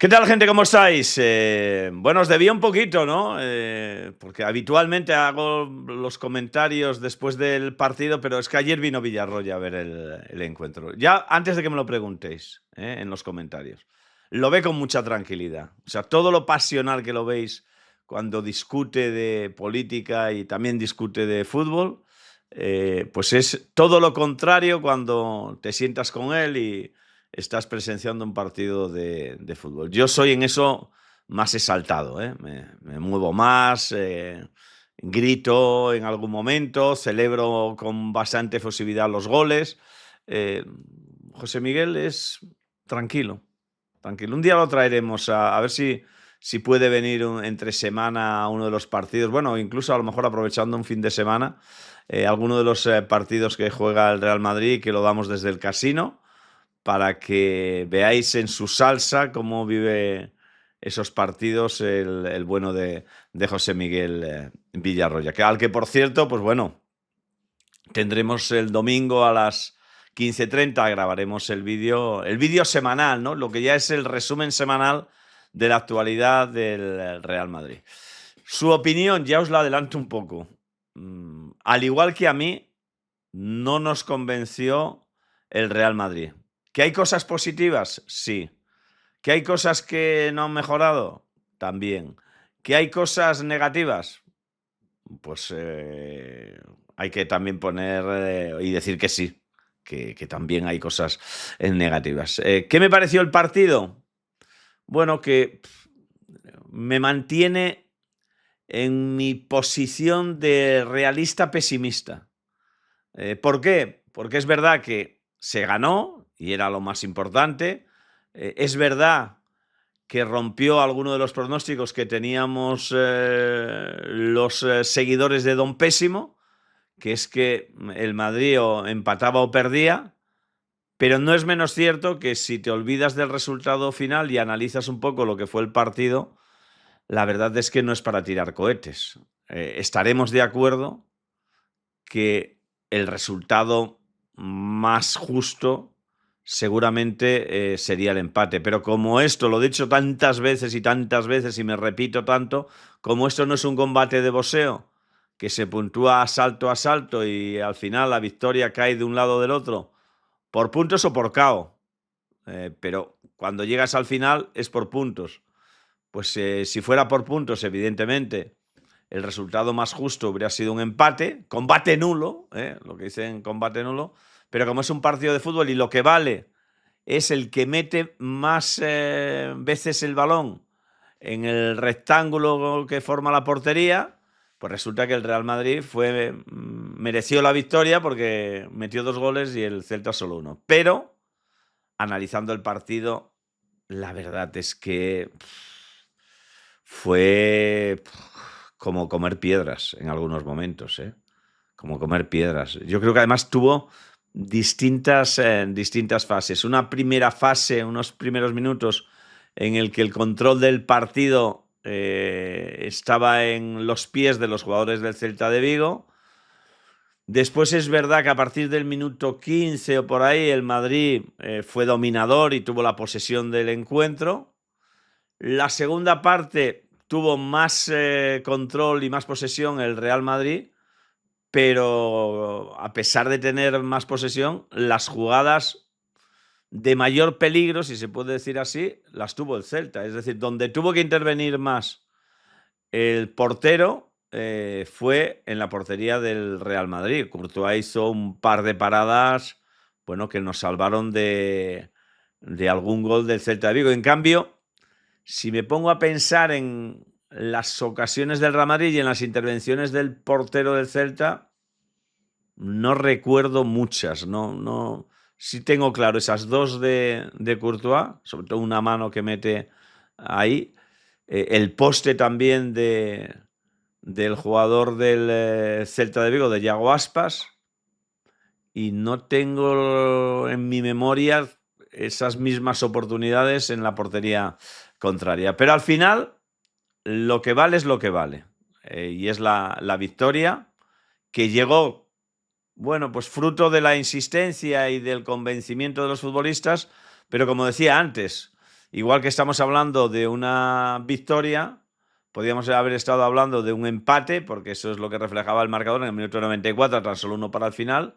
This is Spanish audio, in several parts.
¿Qué tal, gente? ¿Cómo estáis? Bueno, os debía un poquito, ¿no? Porque habitualmente hago los comentarios después del partido, pero es que ayer vino Villarroya a ver el encuentro. Ya antes de que me lo preguntéis, en los comentarios. Lo ve con mucha tranquilidad. O sea, todo lo pasional que lo veis cuando discute de política y también discute de fútbol, pues es todo lo contrario cuando te sientas con él y estás presenciando un partido de fútbol. Yo soy en eso más exaltado, ¿eh? Me muevo más, grito en algún momento, celebro con bastante efusividad los goles. Eh, José Miguel es tranquilo, tranquilo. Un día lo traeremos a ver si puede venir entre semana a uno de los partidos. Bueno, incluso a lo mejor aprovechando un fin de semana, alguno de los partidos que juega el Real Madrid, que lo damos desde el casino para que veáis en su salsa cómo vive esos partidos el bueno de José Miguel Villarroya. Al que, por cierto, pues bueno, tendremos el domingo a las 15:30, grabaremos el vídeo semanal, ¿no? Lo que ya es el resumen semanal de la actualidad del Real Madrid. Su opinión, ya os la adelanto un poco. Al igual que a mí, no nos convenció el Real Madrid. ¿Que hay cosas positivas? Sí. ¿Que hay cosas que no han mejorado? También. ¿Que hay cosas negativas? Pues hay que también poner y decir que sí, que también hay cosas negativas. ¿Qué me pareció el partido? Bueno, que me mantiene en mi posición de realista pesimista. ¿Por qué? Porque es verdad que se ganó y era lo más importante. Es verdad que rompió alguno de los pronósticos que teníamos los seguidores de Don Pésimo, que es que el Madrid o empataba o perdía, pero no es menos cierto que si te olvidas del resultado final y analizas un poco lo que fue el partido, la verdad es que no es para tirar cohetes. Estaremos de acuerdo que el resultado más justo seguramente sería el empate. Pero como esto, lo he dicho tantas veces y me repito tanto, como esto no es un combate de boxeo, que se puntúa a salto y al final la victoria cae de un lado o del otro, por puntos o por KO. Pero cuando llegas al final es por puntos. Pues si fuera por puntos, evidentemente, el resultado más justo hubiera sido un empate, combate nulo, lo que dicen combate nulo, pero como es un partido de fútbol y lo que vale es el que mete más veces el balón en el rectángulo que forma la portería, pues resulta que el Real Madrid mereció la victoria porque metió 2 goles y el Celta solo 1. Pero, analizando el partido, la verdad es que fue como comer piedras en algunos momentos, ¿eh? Como comer piedras. Yo creo que además tuvo distintas fases. Una primera fase, unos primeros minutos en el que el control del partido estaba en los pies de los jugadores del Celta de Vigo. Después es verdad que a partir del minuto 15 o por ahí el Madrid fue dominador y tuvo la posesión del encuentro. La segunda parte tuvo más control y más posesión el Real Madrid, pero a pesar de tener más posesión, las jugadas de mayor peligro, si se puede decir así, las tuvo el Celta. Es decir, donde tuvo que intervenir más el portero fue en la portería del Real Madrid. Courtois hizo un par de paradas, bueno, que nos salvaron de algún gol del Celta de Vigo. En cambio, si me pongo a pensar en las ocasiones del Real Madrid y en las intervenciones del portero del Celta, no recuerdo muchas, no. Sí tengo claro esas dos de Courtois, sobre todo una mano que mete ahí, el poste también del jugador del Celta de Vigo, de Yago Aspas, y no tengo en mi memoria esas mismas oportunidades en la portería contraria. Pero al final, lo que vale es lo que vale, y es la victoria que llegó, bueno, pues fruto de la insistencia y del convencimiento de los futbolistas, pero como decía antes, igual que estamos hablando de una victoria, podríamos haber estado hablando de un empate, porque eso es lo que reflejaba el marcador en el minuto 94, tan solo uno para el final.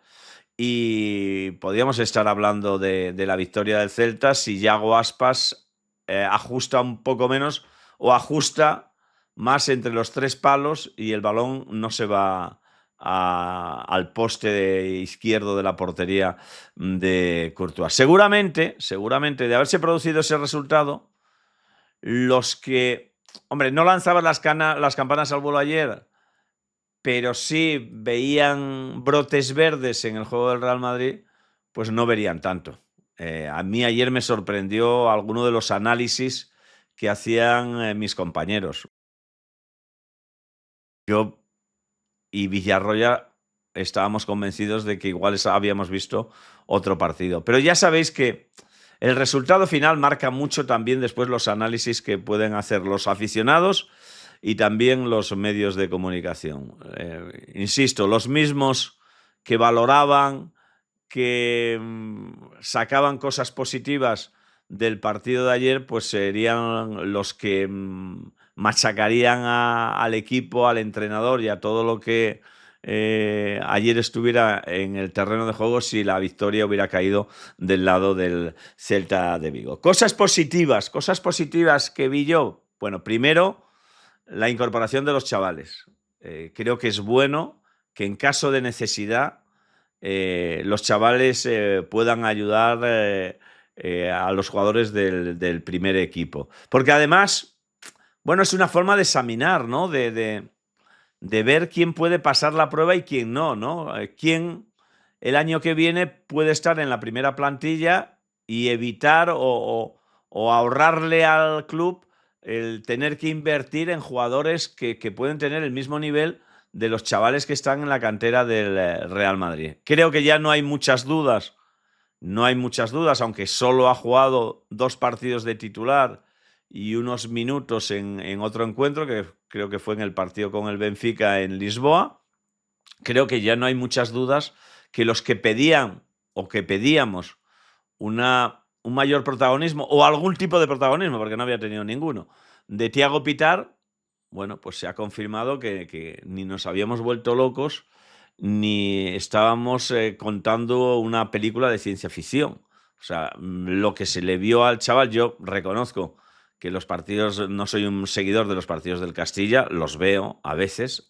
Y podríamos estar hablando de la victoria del Celta si Yago Aspas ajusta un poco menos o ajusta más entre los tres palos y el balón no se va al poste izquierdo de la portería de Courtois. Seguramente, de haberse producido ese resultado, los que, hombre, no lanzaban las campanas al vuelo ayer, pero sí veían brotes verdes en el juego del Real Madrid, pues no verían tanto. A mí ayer me sorprendió alguno de los análisis que hacían mis compañeros. Yo y Villarroya estábamos convencidos de que igual habíamos visto otro partido. Pero ya sabéis que el resultado final marca mucho también después los análisis que pueden hacer los aficionados y también los medios de comunicación. Insisto, los mismos que valoraban, que sacaban cosas positivas del partido de ayer, pues serían los que machacarían al equipo, al entrenador y a todo lo que ayer estuviera en el terreno de juego si la victoria hubiera caído del lado del Celta de Vigo. Cosas positivas que vi yo. Bueno, primero, la incorporación de los chavales. Creo que es bueno que en caso de necesidad los chavales puedan ayudar a los jugadores del primer equipo. Porque además, bueno, es una forma de examinar, ¿no? De ver quién puede pasar la prueba y quién no, ¿no? Quién el año que viene puede estar en la primera plantilla y evitar o ahorrarle al club el tener que invertir en jugadores que pueden tener el mismo nivel de los chavales que están en la cantera del Real Madrid. Creo que ya no hay muchas dudas, aunque solo ha jugado 2 partidos de titular y unos minutos en otro encuentro, que creo que fue en el partido con el Benfica en Lisboa. Creo que ya no hay muchas dudas que los que pedían o que pedíamos un mayor protagonismo o algún tipo de protagonismo, porque no había tenido ninguno, de Thiago Pitár, bueno, pues se ha confirmado que ni nos habíamos vuelto locos ni estábamos contando una película de ciencia ficción. O sea, lo que se le vio al chaval, yo reconozco que los partidos, no soy un seguidor de los partidos del Castilla, los veo a veces,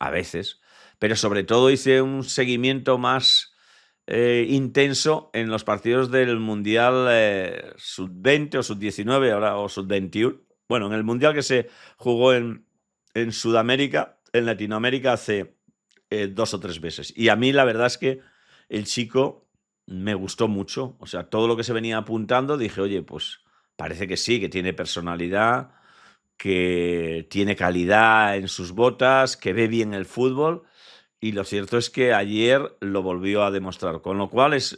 pero sobre todo hice un seguimiento más intenso en los partidos del Mundial Sub-20 o Sub-19 ahora, o Sub-21. Bueno, en el Mundial que se jugó en Sudamérica, en Latinoamérica hace 2 o 3 veces. Y a mí la verdad es que el chico me gustó mucho. O sea, todo lo que se venía apuntando, dije, oye, pues parece que sí, que tiene personalidad, que tiene calidad en sus botas, que ve bien el fútbol. Y lo cierto es que ayer lo volvió a demostrar, con lo cual es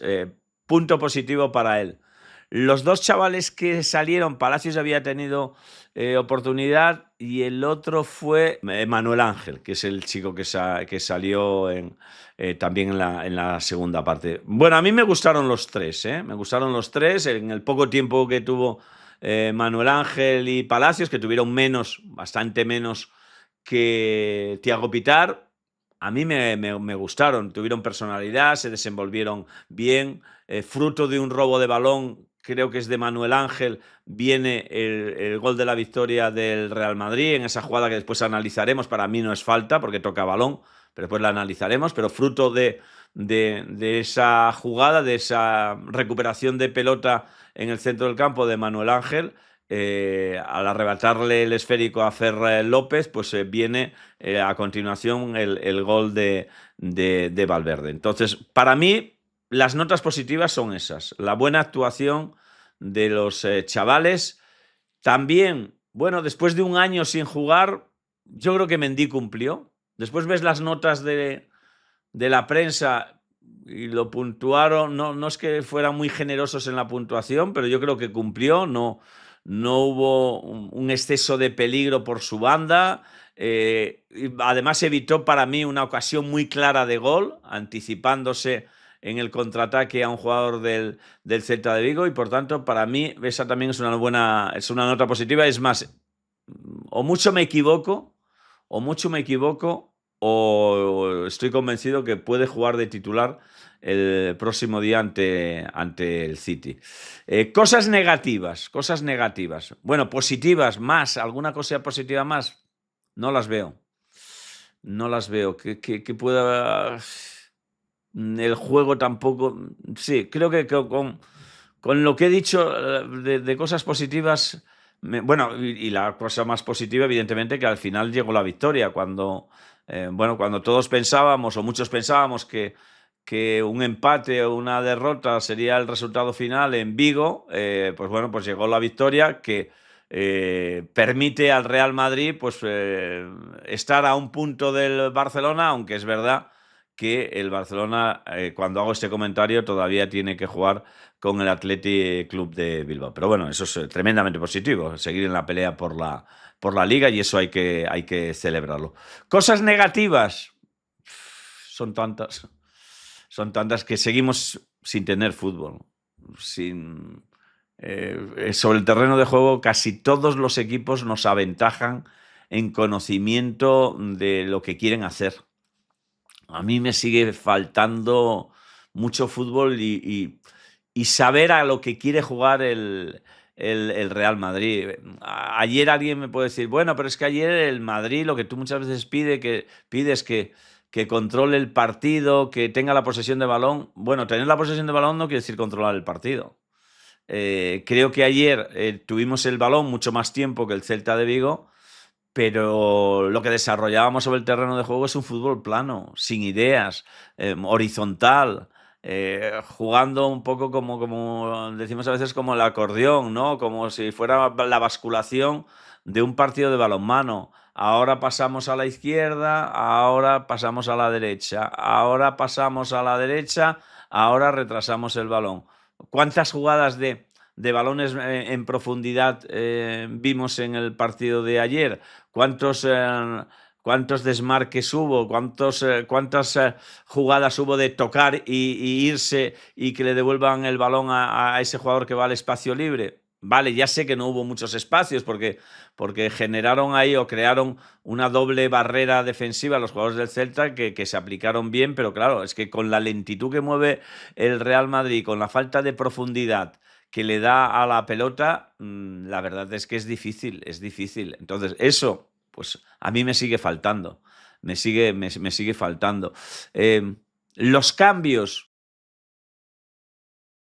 punto positivo para él. Los 2 chavales que salieron, Palacios había tenido oportunidad y el otro fue Manuel Ángel, que es el chico que salió también en la segunda parte. Bueno, a mí me gustaron los 3, me gustaron los 3 en el poco tiempo que tuvo Manuel Ángel y Palacios, que tuvieron bastante menos que Thiago Pitár. A mí me gustaron, tuvieron personalidad, se desenvolvieron bien, fruto de un robo de balón, creo que es de Manuel Ángel, viene el gol de la victoria del Real Madrid, en esa jugada que después analizaremos, para mí no es falta porque toca balón, pero después la analizaremos, pero fruto de esa jugada, de esa recuperación de pelota en el centro del campo de Manuel Ángel, al arrebatarle el esférico a Fer López, pues viene a continuación el gol de Valverde. Entonces, para mí, las notas positivas son esas. La buena actuación de los chavales. También, bueno, después de un año sin jugar, yo creo que Mendy cumplió. Después ves las notas de la prensa y lo puntuaron. No es que fueran muy generosos en la puntuación, pero yo creo que cumplió. No hubo un exceso de peligro por su banda. Además evitó para mí una ocasión muy clara de gol, anticipándose en el contraataque a un jugador del Celta de Vigo y por tanto para mí esa también es es una nota positiva. Es más, o mucho me equivoco, o estoy convencido que puede jugar de titular el próximo día ante el City. Cosas negativas. Bueno, positivas más, alguna cosa positiva más, no las veo. No las veo. Que pueda. El juego tampoco. Sí, creo que con lo que he dicho de cosas positivas. Bueno, y la cosa más positiva, evidentemente, que al final llegó la victoria. Cuando todos pensábamos, o muchos pensábamos, que un empate o una derrota sería el resultado final en Vigo, pues bueno, pues llegó la victoria que permite al Real Madrid pues estar a un punto del Barcelona, aunque es verdad que el Barcelona, cuando hago este comentario, todavía tiene que jugar con el Athletic Club de Bilbao. Pero bueno, eso es tremendamente positivo, seguir en la pelea por la Liga, y eso hay que celebrarlo. Cosas negativas, son tantas. Son tantas que seguimos sin tener fútbol. Sobre el terreno de juego, casi todos los equipos nos aventajan en conocimiento de lo que quieren hacer. A mí me sigue faltando mucho fútbol y saber a lo que quiere jugar el Real Madrid. Ayer alguien me puede decir, bueno, pero es que ayer el Madrid, lo que tú muchas veces pides que controle el partido, que tenga la posesión de balón. Bueno, tener la posesión de balón no quiere decir controlar el partido. Creo que ayer tuvimos el balón mucho más tiempo que el Celta de Vigo, pero lo que desarrollábamos sobre el terreno de juego es un fútbol plano, sin ideas, horizontal, jugando un poco como decimos a veces, como el acordeón, ¿no? Como si fuera la basculación de un partido de balonmano. Ahora pasamos a la izquierda, ahora pasamos a la derecha, ahora pasamos a la derecha, ahora retrasamos el balón. ¿Cuántas jugadas de balones en profundidad vimos en el partido de ayer? ¿Cuántos desmarques hubo? ¿Cuántas jugadas hubo de tocar y irse y que le devuelvan el balón a ese jugador que va al espacio libre? Vale, ya sé que no hubo muchos espacios porque generaron ahí o crearon una doble barrera defensiva los jugadores del Celta que se aplicaron bien, pero claro, es que con la lentitud que mueve el Real Madrid, con la falta de profundidad que le da a la pelota, la verdad es que es difícil, es difícil. Entonces, eso, pues a mí me sigue faltando, me sigue faltando. Los cambios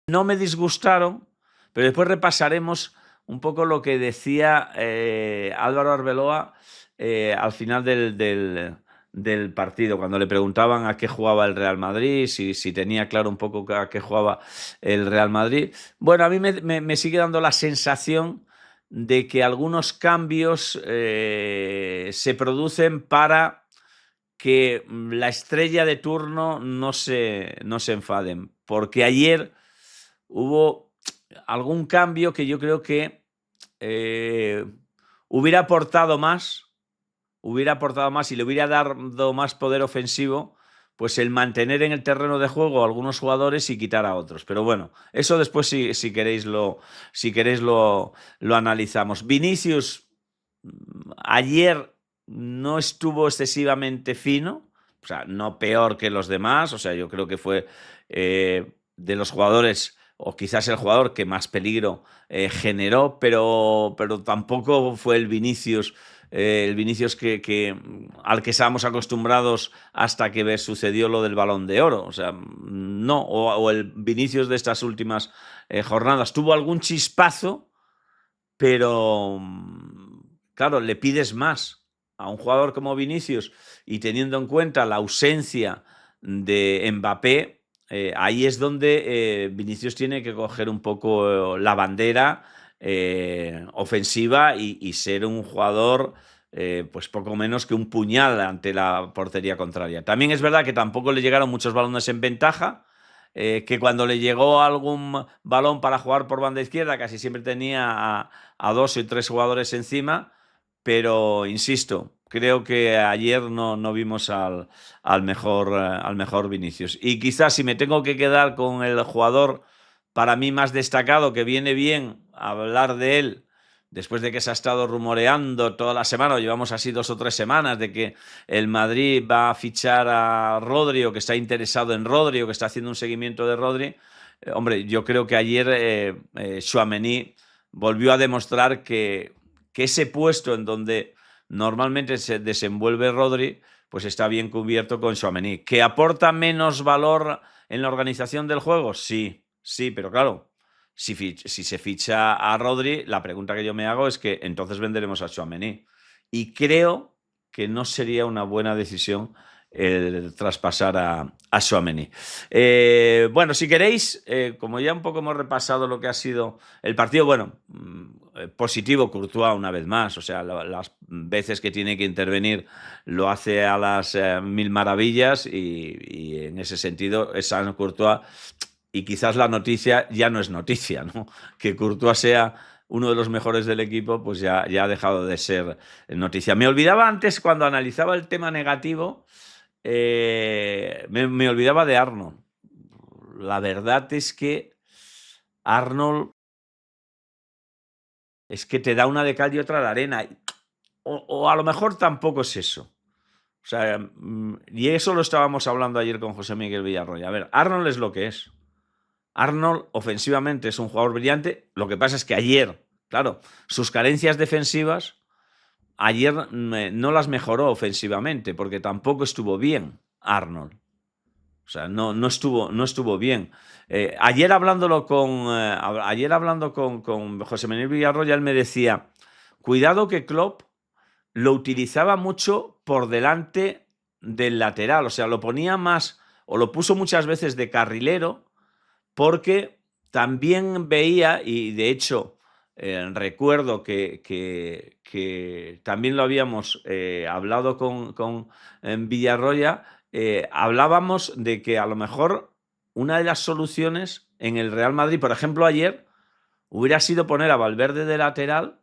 no me disgustaron, pero después repasaremos un poco lo que decía Álvaro Arbeloa al final del partido, cuando le preguntaban a qué jugaba el Real Madrid, si tenía claro un poco a qué jugaba el Real Madrid. Bueno, a mí me sigue dando la sensación de que algunos cambios se producen para que la estrella de turno no se enfaden, porque ayer hubo algún cambio que yo creo que eh, hubiera aportado más y le hubiera dado más poder ofensivo, pues el mantener en el terreno de juego a algunos jugadores y quitar a otros. Pero bueno, eso después si queréis lo analizamos. Vinicius ayer no estuvo excesivamente fino, o sea, no peor que los demás, o sea, yo creo que fue de los jugadores, o quizás el jugador que más peligro generó, pero tampoco fue el Vinicius al que estábamos acostumbrados hasta que sucedió lo del Balón de Oro. O sea, no, o el Vinicius de estas últimas jornadas. Tuvo algún chispazo, pero claro, le pides más a un jugador como Vinicius y teniendo en cuenta la ausencia de Mbappé, ahí es donde Vinicius tiene que coger un poco la bandera ofensiva y ser un jugador pues poco menos que un puñal ante la portería contraria. También es verdad que tampoco le llegaron muchos balones en ventaja, que cuando le llegó algún balón para jugar por banda izquierda casi siempre tenía a dos y tres jugadores encima, pero insisto, creo que ayer no vimos al mejor Vinicius. Y quizás si me tengo que quedar con el jugador para mí más destacado, que viene bien hablar de él, después de que se ha estado rumoreando toda la semana, o llevamos así 2 o 3 semanas, de que el Madrid va a fichar a Rodri, o que está interesado en Rodri, o que está haciendo un seguimiento de Rodri. Hombre, yo creo que ayer Tchouaméni volvió a demostrar que ese puesto en donde normalmente se desenvuelve Rodri, pues está bien cubierto con Tchouaméni. ¿Que aporta menos valor en la organización del juego? Sí, pero claro, si se ficha a Rodri, la pregunta que yo me hago es que entonces venderemos a Tchouaméni. Y creo que no sería una buena decisión el traspasar a Tchouaméni. Bueno, si queréis, como ya un poco hemos repasado lo que ha sido el partido, bueno, positivo Courtois una vez más, o sea, las veces que tiene que intervenir lo hace a las mil maravillas, y en ese sentido es San Courtois. Y quizás la noticia ya no es noticia, ¿no? Que Courtois sea uno de los mejores del equipo, pues ya ha dejado de ser noticia. Me olvidaba antes, cuando analizaba el tema negativo, me olvidaba de Arnold. La verdad es que Arnold es que te da una de cal y otra de arena. O a lo mejor tampoco es eso. O sea, y eso lo estábamos hablando ayer con José Miguel Villarroya. A ver, Arnold es lo que es. Arnold ofensivamente es un jugador brillante. Lo que pasa es que ayer, claro, sus carencias defensivas, ayer no las mejoró ofensivamente, porque tampoco estuvo bien Arnold. O sea, no estuvo bien. Ayer hablando con José Manuel Villarroya, él me decía, cuidado que Klopp lo utilizaba mucho por delante del lateral. O sea, lo ponía más, o lo puso muchas veces de carrilero, porque también veía, y de hecho recuerdo que también lo habíamos hablado con Villarroya, hablábamos de que a lo mejor una de las soluciones en el Real Madrid, por ejemplo ayer, hubiera sido poner a Valverde de lateral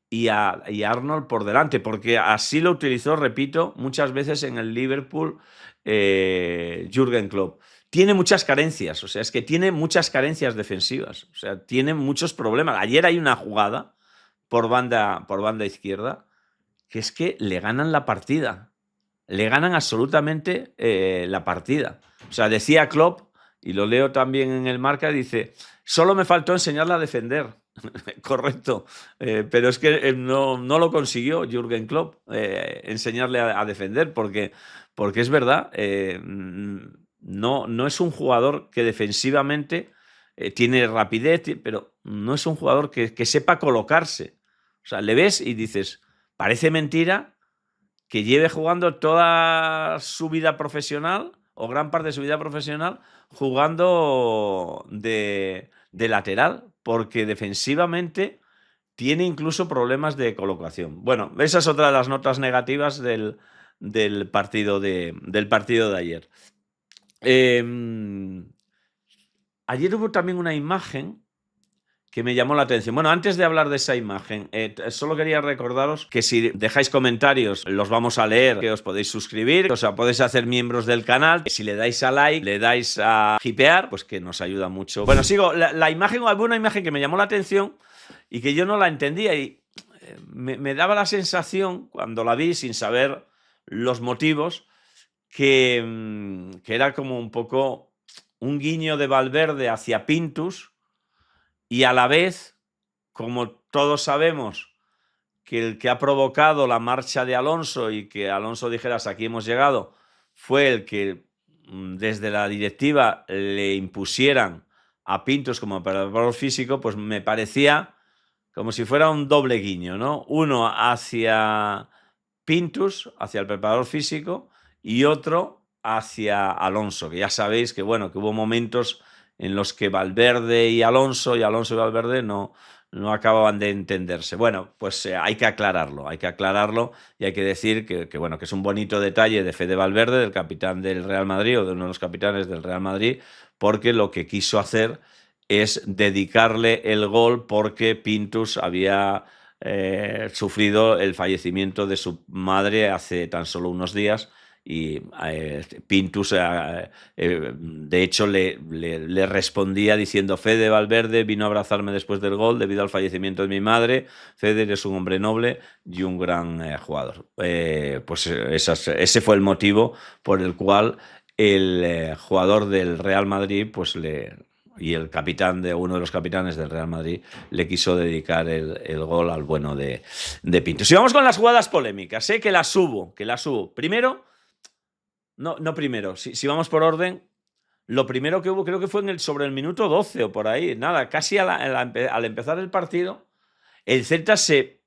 y a Arnold por delante, porque así lo utilizó, repito, muchas veces en el Liverpool Jürgen Klopp. Tiene muchas carencias, o sea, es que tiene muchas carencias defensivas, o sea, tiene muchos problemas. Ayer hay una jugada por banda izquierda que es que le ganan la partida, le ganan absolutamente la partida. O sea, decía Klopp, y lo leo también en el Marca, dice, solo me faltó enseñarle a defender. Correcto, pero es que no lo consiguió Jürgen Klopp, enseñarle a defender, porque es verdad, no es un jugador que defensivamente tiene rapidez, pero no es un jugador que sepa colocarse. O sea, le ves y dices, parece mentira que lleve jugando toda su vida profesional, o gran parte de su vida profesional, jugando de lateral, porque defensivamente tiene incluso problemas de colocación. Bueno, esa es otra de las notas negativas del partido de ayer. Ayer hubo también una imagen que me llamó la atención. Bueno, antes de hablar de esa imagen, solo quería recordaros que si dejáis comentarios, los vamos a leer, que os podéis suscribir, o sea, podéis hacer miembros del canal. Si le dais a like, le dais a hipear, pues que nos ayuda mucho. Bueno, sigo. La imagen, alguna imagen que me llamó la atención y que yo no la entendía, y me daba la sensación, cuando la vi, sin saber los motivos, que era como un poco un guiño de Valverde hacia Pintus. Y a la vez, como todos sabemos, que el que ha provocado la marcha de Alonso y que Alonso dijera hasta aquí hemos llegado, fue el que desde la directiva le impusieran a Pintus como preparador físico, pues me parecía como si fuera un doble guiño, ¿no? Uno hacia Pintus, hacia el preparador físico, y otro hacia Alonso, que ya sabéis que, bueno, que hubo momentos en los que Valverde y Alonso y Valverde no acababan de entenderse. Bueno, pues hay que aclararlo y hay que decir que, bueno, que es un bonito detalle de Fede Valverde, del capitán del Real Madrid, o de uno de los capitanes del Real Madrid, porque lo que quiso hacer es dedicarle el gol porque Pintus había sufrido el fallecimiento de su madre hace tan solo unos días y Pintus, de hecho, le respondía diciendo: Fede Valverde vino a abrazarme después del gol debido al fallecimiento de mi madre. Fede es un hombre noble y un gran jugador. Pues ese fue el motivo por el cual el jugador del Real Madrid y el capitán uno de los capitanes del Real Madrid le quiso dedicar el gol al bueno de Pinto. Si vamos con las jugadas polémicas, que las subo. Primero, no primero, si vamos por orden, lo primero que hubo creo que fue sobre el minuto 12 o por ahí, nada, casi al empezar el partido, el Celta se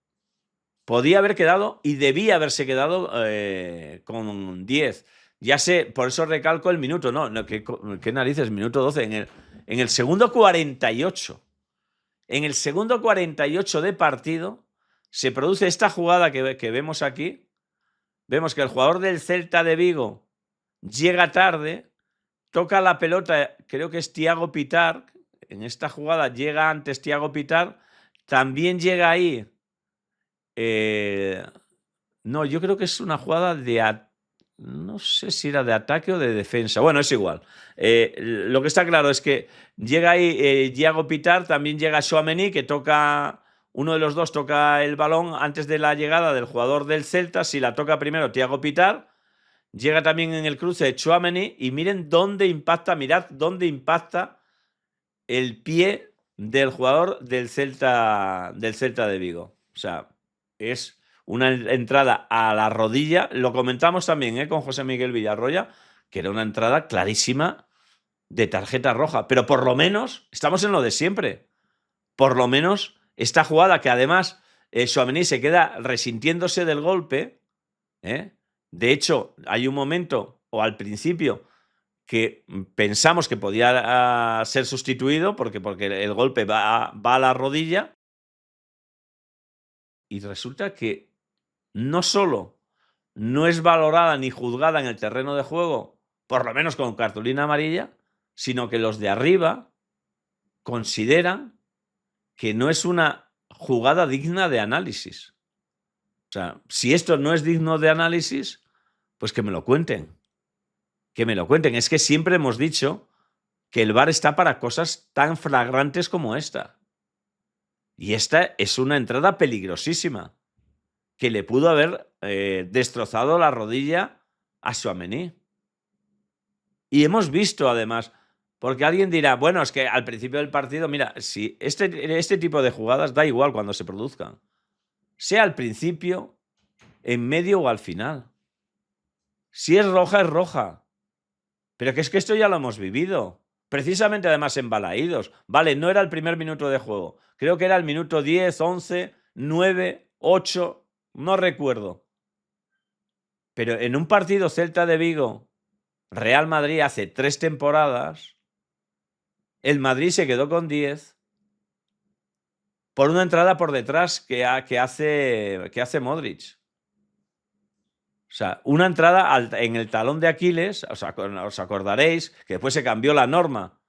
podía haber quedado y debía haberse quedado con 10. Ya sé, por eso recalco el minuto, ¿qué narices? Minuto 12, en el segundo 48. En el segundo 48 de partido se produce esta jugada que vemos aquí. Vemos que el jugador del Celta de Vigo llega tarde, toca la pelota, creo que es Thiago Pitar. En esta jugada llega antes Thiago Pitar. También llega ahí. No, yo creo que es una jugada no sé si era de ataque o de defensa. Bueno, es igual. Lo que está claro es que llega ahí Thiago Pitar, también llega Tchouaméni, que uno de los dos toca el balón antes de la llegada del jugador del Celta. Si la toca primero Thiago Pitar, llega también en el cruce Tchouaméni y miren mirad dónde impacta el pie del jugador del Celta de Vigo. O sea, es una entrada a la rodilla. Lo comentamos también con José Miguel Villarroya, que era una entrada clarísima de tarjeta roja. Pero por lo menos estamos en lo de siempre. Por lo menos esta jugada que además Tchouaméni se queda resintiéndose del golpe. De hecho, hay un momento, o al principio, que pensamos que podía ser sustituido porque el golpe va a la rodilla. Y resulta que no solo no es valorada ni juzgada en el terreno de juego, por lo menos con cartulina amarilla, sino que los de arriba consideran que no es una jugada digna de análisis. O sea, si esto no es digno de análisis, pues que me lo cuenten. Que me lo cuenten. Es que siempre hemos dicho que el VAR está para cosas tan flagrantes como esta. Y esta es una entrada peligrosísima, que le pudo haber destrozado la rodilla a Tchouaméni. Y hemos visto, además, porque alguien dirá, bueno, es que al principio del partido, mira, si este tipo de jugadas da igual cuando se produzcan, sea al principio, en medio o al final. Si es roja, es roja. Pero que es que esto ya lo hemos vivido. Precisamente, además, en Balaídos. Vale, no era el primer minuto de juego. Creo que era el minuto 10, 11, 9, 8... No recuerdo. Pero en un partido Celta de Vigo, Real Madrid hace 3 temporadas, el Madrid se quedó con 10 por una entrada por detrás que hace Modric. O sea, una entrada en el talón de Aquiles, os acordaréis que después se cambió la norma.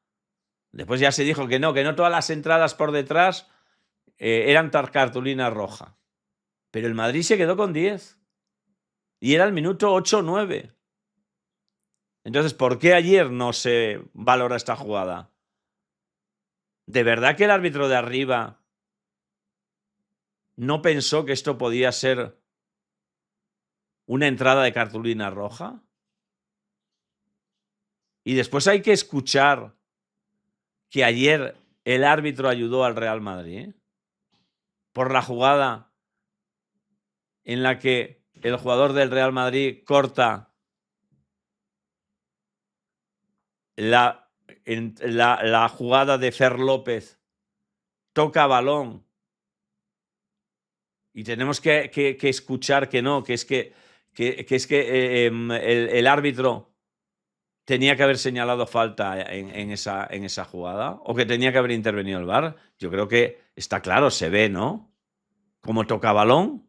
Después ya se dijo que no todas las entradas por detrás eran cartulina roja. Pero el Madrid se quedó con 10. Y era el minuto 8 o 9. Entonces, ¿por qué ayer no se valora esta jugada? ¿De verdad que el árbitro de arriba no pensó que esto podía ser una entrada de cartulina roja? Y después hay que escuchar que ayer el árbitro ayudó al Real Madrid por la jugada en la que el jugador del Real Madrid corta la jugada de Fer López, toca balón y tenemos que escuchar que no, que es que el árbitro tenía que haber señalado falta en esa jugada o que tenía que haber intervenido el VAR. Yo creo que está claro, se ve, ¿no? Cómo toca balón.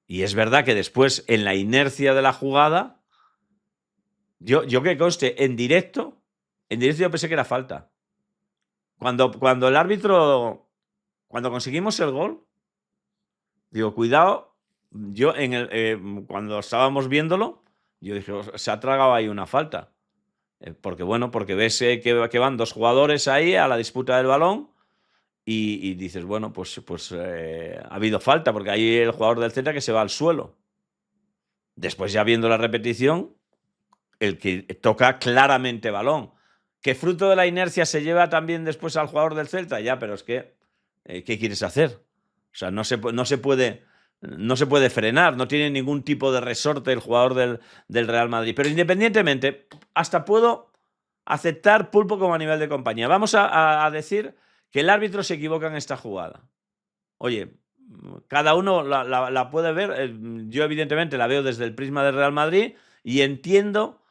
Y es verdad que después, en la inercia de la jugada, yo que conste, en directo yo pensé que era falta. Cuando el árbitro cuando conseguimos el gol, digo, cuidado, yo cuando estábamos viéndolo, yo dije, se ha tragado ahí una falta. Porque ves que van dos jugadores ahí a la disputa del balón y dices, bueno, pues ha habido falta, porque hay el jugador del Celta que se va al suelo. Después, ya viendo la repetición, el que toca claramente balón. ¿Que fruto de la inercia se lleva también después al jugador del Celta? Ya, pero es que, ¿qué quieres hacer? O sea, no se puede frenar, no tiene ningún tipo de resorte el jugador del Real Madrid. Pero independientemente, hasta puedo aceptar Pulpo como a nivel de compañía. Vamos a decir que el árbitro se equivoca en esta jugada. Oye, cada uno la puede ver. Yo evidentemente la veo desde el prisma del Real Madrid y entiendo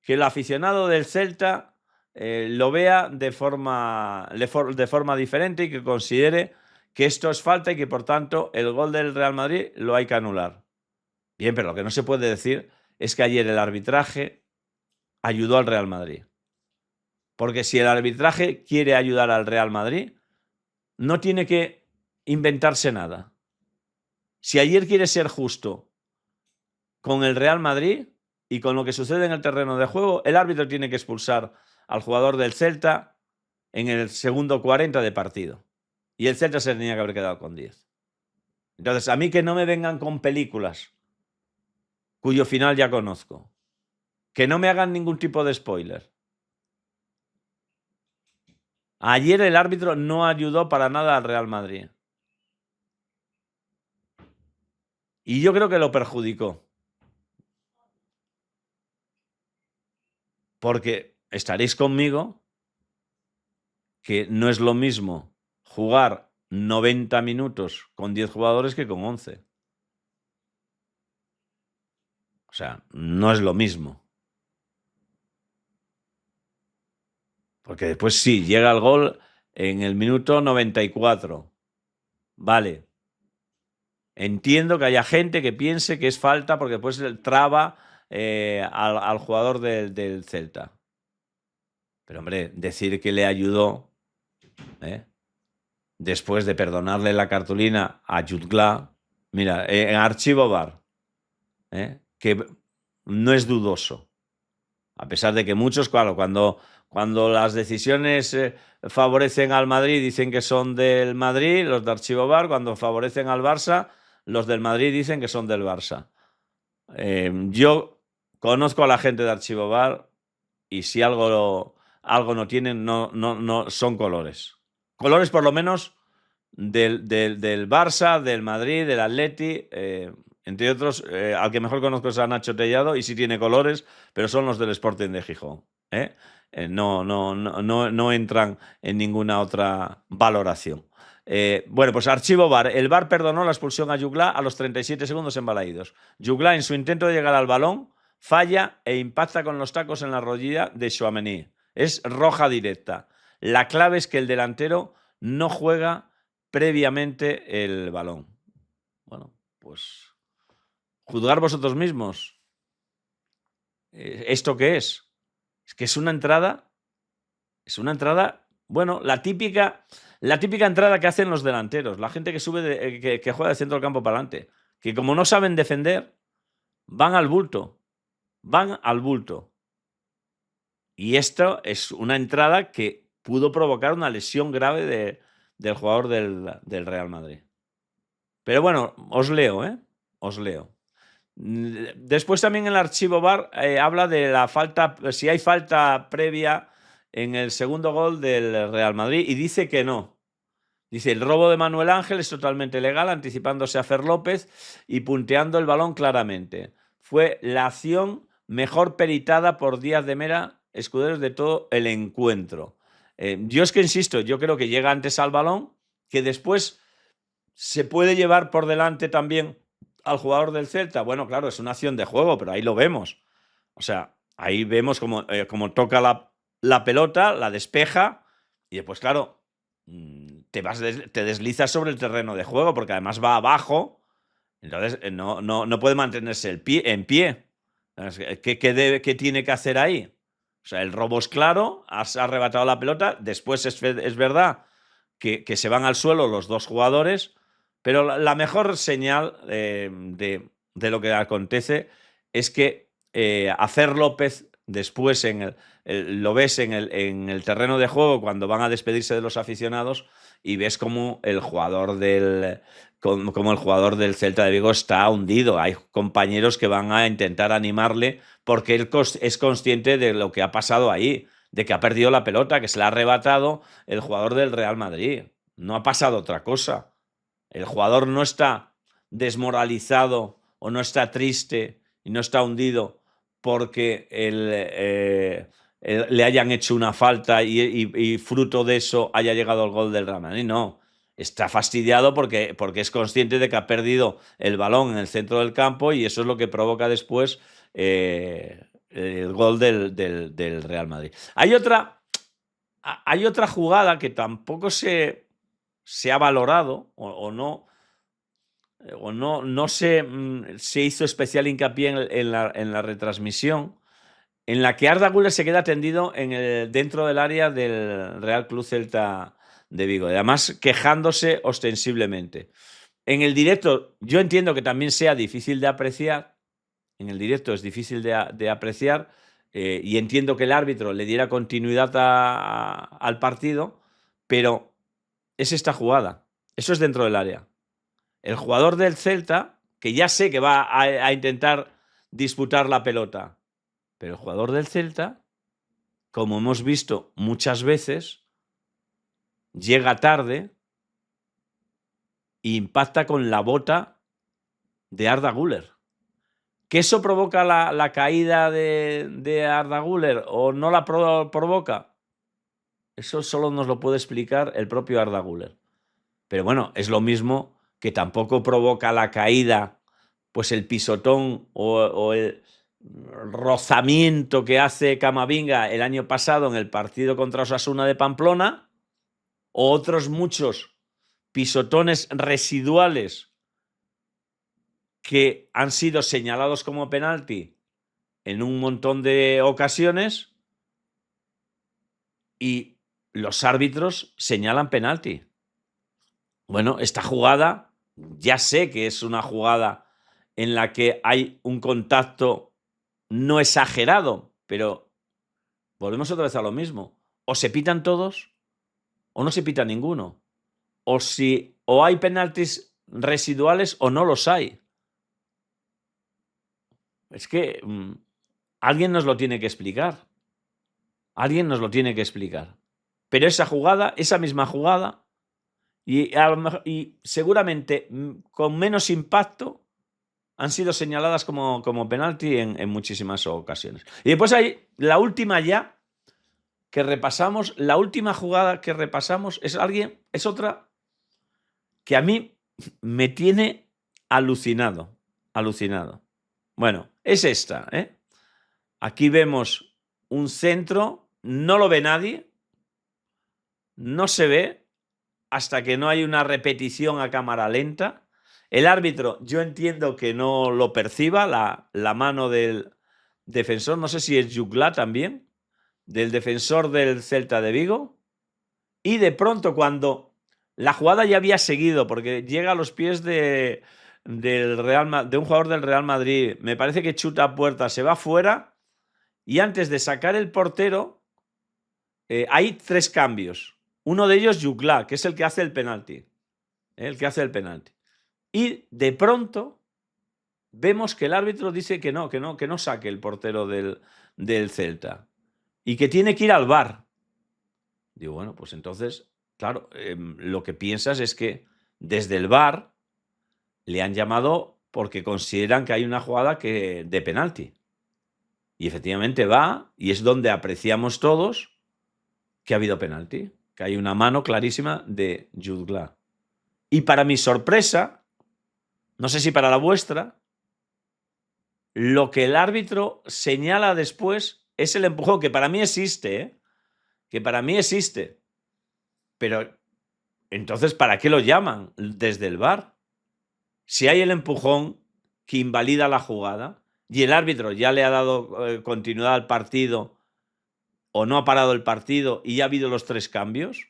que el aficionado del Celta lo vea de forma diferente y que considere que esto es falta y que por tanto el gol del Real Madrid lo hay que anular. Bien, pero lo que no se puede decir es que ayer el arbitraje ayudó al Real Madrid. Porque si el arbitraje quiere ayudar al Real Madrid, no tiene que inventarse nada. Si ayer quiere ser justo con el Real Madrid y con lo que sucede en el terreno de juego, el árbitro tiene que expulsar al jugador del Celta en el segundo 40 de partido. Y el Celta se tenía que haber quedado con 10. Entonces, a mí que no me vengan con películas cuyo final ya conozco. Que no me hagan ningún tipo de spoiler. Ayer el árbitro no ayudó para nada al Real Madrid. Y yo creo que lo perjudicó. Porque estaréis conmigo que no es lo mismo jugar 90 minutos con 10 jugadores que con 11. O sea, no es lo mismo. Porque después sí, llega el gol en el minuto 94. Vale. Entiendo que haya gente que piense que es falta porque después traba al jugador del Celta. Pero hombre, decir que le ayudó después de perdonarle la cartulina a Jutgla, mira, en archivo VAR, que no es dudoso. A pesar de que muchos, claro, cuando las decisiones favorecen al Madrid dicen que son del Madrid, los de archivo VAR, cuando favorecen al Barça, los del Madrid dicen que son del Barça. Yo conozco a la gente de archivo VAR y si algo no tienen, no son colores. Colores por lo menos del Barça, del Madrid, del Atleti, entre otros, al que mejor conozco es a Nacho Tellado y sí tiene colores, pero son los del Sporting de Gijón. No entran en ninguna otra valoración. Bueno, pues archivo VAR. El VAR perdonó la expulsión a Jutgla a los 37 segundos en Balaídos. Jutgla, en su intento de llegar al balón, falla e impacta con los tacos en la rodilla de Tchouaméni. Es roja directa. La clave es que el delantero no juega previamente el balón. Bueno, pues juzgar vosotros mismos. ¿Esto qué es? Es que es una entrada. Es una entrada, bueno, la típica entrada que hacen los delanteros, la gente que sube, que juega de centro del campo para adelante, que como no saben defender, van al bulto. Y esto es una entrada que pudo provocar una lesión grave del jugador del Real Madrid. Pero bueno, os leo. Después también el archivo VAR habla de la falta, si hay falta previa en el segundo gol del Real Madrid y dice que no. Dice, el robo de Manuel Ángel es totalmente legal, anticipándose a Fer López y punteando el balón claramente. Fue la acción mejor peritada por Díaz de Mera, escuderos de todo el encuentro. Yo es que insisto, yo creo que llega antes al balón, que después se puede llevar por delante también al jugador del Celta. Bueno, claro, es una acción de juego, pero ahí lo vemos. O sea, ahí vemos como toca la pelota, la despeja y después, claro, te deslizas sobre el terreno de juego porque además va abajo, entonces no puede mantenerse en pie. ¿Qué tiene que hacer ahí? O sea, el robo es claro, has arrebatado la pelota, después es verdad que se van al suelo los dos jugadores, pero la mejor señal de lo que acontece es que Acer López después lo ves en el terreno de juego cuando van a despedirse de los aficionados y ves como el jugador como el jugador del Celta de Vigo está hundido. Hay compañeros que van a intentar animarle porque él es consciente de lo que ha pasado ahí, de que ha perdido la pelota, que se la ha arrebatado el jugador del Real Madrid. No ha pasado otra cosa. El jugador no está desmoralizado o no está triste y no está hundido porque le hayan hecho una falta y fruto de eso haya llegado el gol del Real Madrid. No, está fastidiado porque es consciente de que ha perdido el balón en el centro del campo y eso es lo que provoca después el gol del Real Madrid. Hay otra jugada que tampoco se ha valorado o no se hizo especial hincapié en la retransmisión, en la que Arda Güler se queda tendido dentro del área del Real Club Celta de Vigo, además quejándose ostensiblemente. En el directo yo entiendo que también sea difícil de apreciar, en el directo es difícil de apreciar, y entiendo que el árbitro le diera continuidad al partido, pero es esta jugada, eso es dentro del área. El jugador del Celta, que ya sé que va a intentar disputar la pelota, pero el jugador del Celta, como hemos visto muchas veces, llega tarde e impacta con la bota de Arda Güler. ¿Que eso provoca la caída de Arda Güler o no la provoca? Eso solo nos lo puede explicar el propio Arda Güler. Pero bueno, es lo mismo que tampoco provoca la caída, pues el pisotón o el rozamiento que hace Camavinga el año pasado en el partido contra Osasuna de Pamplona, o otros muchos pisotones residuales que han sido señalados como penalti en un montón de ocasiones y los árbitros señalan penalti. Bueno, esta jugada, ya sé que es una jugada en la que hay un contacto no exagerado, pero volvemos otra vez a lo mismo. O se pitan todos o no se pita ninguno. O hay penaltis residuales o no los hay. Es que alguien nos lo tiene que explicar. Alguien nos lo tiene que explicar. Pero esa jugada, esa misma jugada, y seguramente con menos impacto, han sido señaladas como penalti en muchísimas ocasiones. Y después hay la última ya que repasamos, la última jugada que repasamos es otra que a mí me tiene alucinado. Bueno, es esta, ¿eh? Aquí vemos un centro, no lo ve nadie, no se ve hasta que no hay una repetición a cámara lenta. El árbitro, yo entiendo que no lo perciba, la mano del defensor, no sé si es Jutgla también, del defensor del Celta de Vigo, y de pronto cuando la jugada ya había seguido, porque llega a los pies de un jugador del Real Madrid, me parece que chuta a puerta, se va fuera, y antes de sacar el portero, hay 3 cambios. Uno de ellos, Jutgla, que es el que hace el penalti. Y de pronto vemos que el árbitro dice que no saque el portero del Celta y que tiene que ir al VAR. Digo, bueno, pues entonces, claro, lo que piensas es que desde el VAR le han llamado porque consideran que hay una jugada de penalti. Y efectivamente va, y es donde apreciamos todos que ha habido penalti, que hay una mano clarísima de Jutgla. Y para mi sorpresa, no sé si para la vuestra, lo que el árbitro señala después es el empujón, que para mí existe, ¿eh? Que para mí existe. Pero entonces, ¿para qué lo llaman desde el VAR? Si hay el empujón que invalida la jugada y el árbitro ya le ha dado continuidad al partido o no ha parado el partido y ya ha habido los 3 cambios,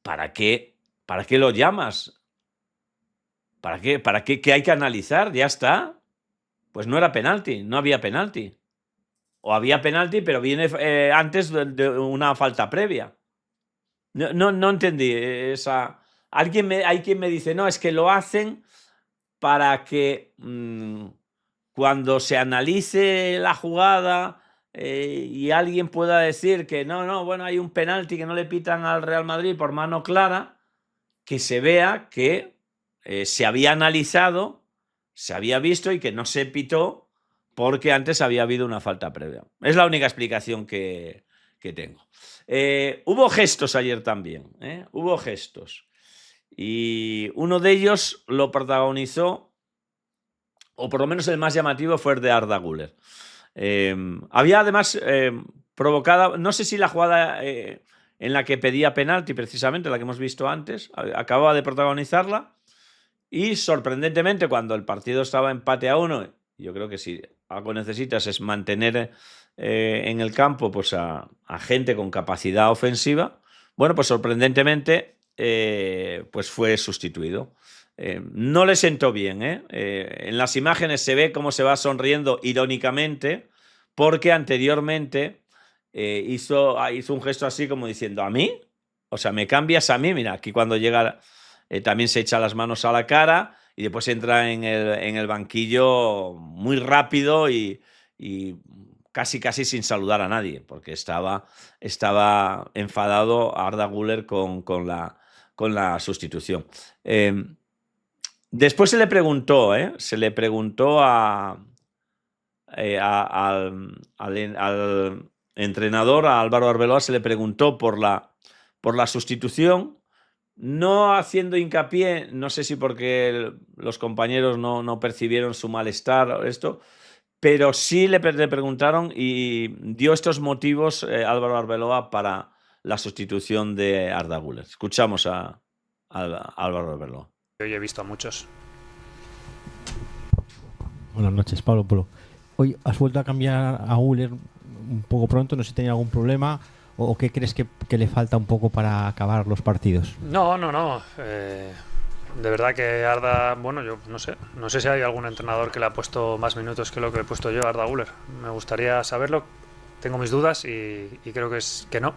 ¿para qué lo llamas? ¿Para qué? ¿Qué hay que analizar? Ya está. Pues no era penalti, no había penalti. O había penalti, pero viene antes de una falta previa. No entendí esa. Hay quien me dice, no, es que lo hacen para que cuando se analice la jugada y alguien pueda decir que no, bueno, hay un penalti que no le pitan al Real Madrid por mano clara, que se vea que se había analizado, se había visto y que no se pitó porque antes había habido una falta previa. Es la única explicación que tengo. Hubo gestos ayer también, hubo gestos. Y uno de ellos lo protagonizó, o por lo menos el más llamativo, fue el de Arda Güler. Había además provocada, no sé si la jugada en la que pedía penalti, precisamente, la que hemos visto antes, acababa de protagonizarla y sorprendentemente cuando el partido estaba empate a 1, yo creo que si algo necesitas es mantener en el campo pues a gente con capacidad ofensiva, bueno, pues sorprendentemente pues fue sustituido. No le sentó bien. En las imágenes se ve cómo se va sonriendo irónicamente porque anteriormente hizo un gesto así como diciendo, ¿a mí? O sea, ¿me cambias a mí? Mira, aquí cuando llega también se echa las manos a la cara y después entra en el banquillo muy rápido y casi sin saludar a nadie, porque estaba enfadado Arda Güler con la sustitución. Después se le preguntó al entrenador, a Álvaro Arbeloa, se le preguntó por la sustitución, no haciendo hincapié, no sé si porque los compañeros no percibieron su malestar o esto, pero sí le preguntaron y dio estos motivos Álvaro Arbeloa para la sustitución de Arda Güler. Escuchamos a Álvaro Arbeloa. Yo he visto a muchos. Buenas noches, Pablo. Hoy has vuelto a cambiar a Güler un poco pronto, no sé si tenía algún problema o qué crees que le falta un poco para acabar los partidos. No. De verdad que Arda, bueno, yo no sé si hay algún entrenador que le ha puesto más minutos que lo que he puesto yo a Arda Güler. Me gustaría saberlo, tengo mis dudas y creo que no.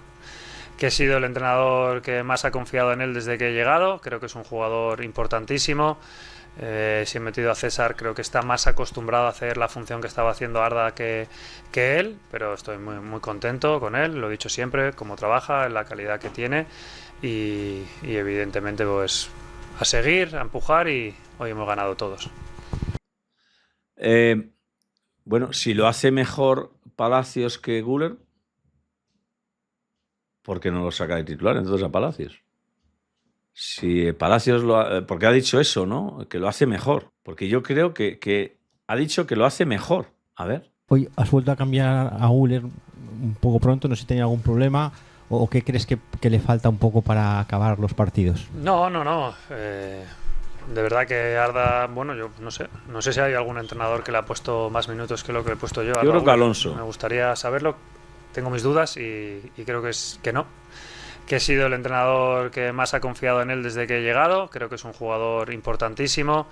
Que he sido el entrenador que más ha confiado en él desde que he llegado, creo que es un jugador importantísimo. Si he metido a César, creo que está más acostumbrado a hacer la función que estaba haciendo Arda que él, pero estoy muy contento con él, lo he dicho siempre, cómo trabaja, la calidad que tiene y evidentemente pues a seguir, a empujar y hoy hemos ganado todos. Bueno, si lo hace mejor Palacios que Güler, ¿por qué no lo saca de titular entonces a Palacios? Si Palacios porque ha dicho eso, ¿no? Que lo hace mejor. Porque yo creo que ha dicho que lo hace mejor. A ver. Hoy has vuelto a cambiar a Güler un poco pronto, no sé si tenía algún problema o qué crees que le falta un poco para acabar los partidos. No. De verdad que Arda, bueno, yo no sé si hay algún entrenador que le ha puesto más minutos que lo que he puesto yo. Yo creo que Alonso. Me gustaría saberlo, tengo mis dudas y creo que no. Que he sido el entrenador que más ha confiado en él desde que he llegado, creo que es un jugador importantísimo.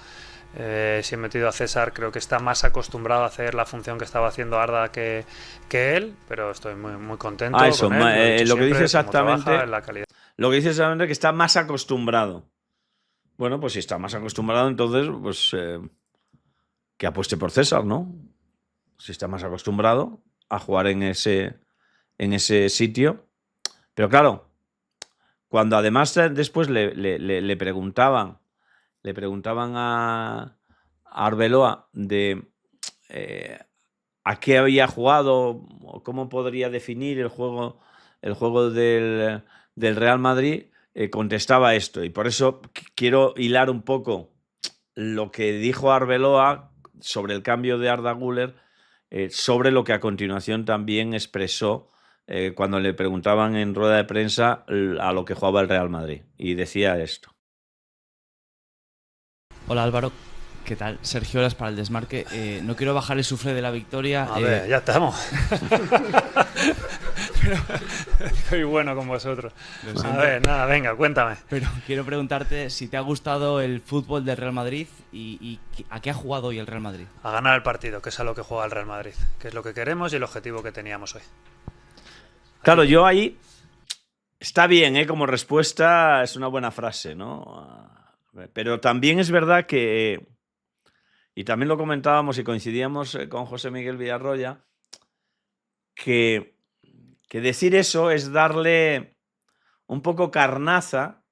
Si he metido a César, creo que está más acostumbrado a hacer la función que estaba haciendo Arda que él, pero estoy muy contento eso, con él. Lo que dice exactamente, la calidad. Lo que dice exactamente es que está más acostumbrado. Bueno, pues si está más acostumbrado, entonces pues que apueste por César, ¿no? Si está más acostumbrado a jugar en ese sitio. Pero claro, cuando además después le preguntaban a Arbeloa de a qué había jugado o cómo podría definir el juego del Real Madrid, contestaba esto. Y por eso quiero hilar un poco lo que dijo Arbeloa sobre el cambio de Arda Güler, sobre lo que a continuación también expresó cuando le preguntaban en rueda de prensa a lo que jugaba el Real Madrid. Y decía esto. Hola Álvaro, ¿Qué tal? Sergio Olas para el Desmarque. No quiero bajar el sufre de la victoria. A ver, ya estamos. Soy bueno con vosotros. A ver, nada, venga, cuéntame. Pero quiero preguntarte si te ha gustado el fútbol del Real Madrid y a qué ha jugado hoy el Real Madrid. A ganar el partido, que es a lo que juega el Real Madrid, que es lo que queremos y el objetivo que teníamos hoy. Claro, yo ahí... Está bien, como respuesta es una buena frase, ¿no? Pero también es verdad que... Y también lo comentábamos y coincidíamos con José Miguel Villarroya, que decir eso es darle un poco carnaza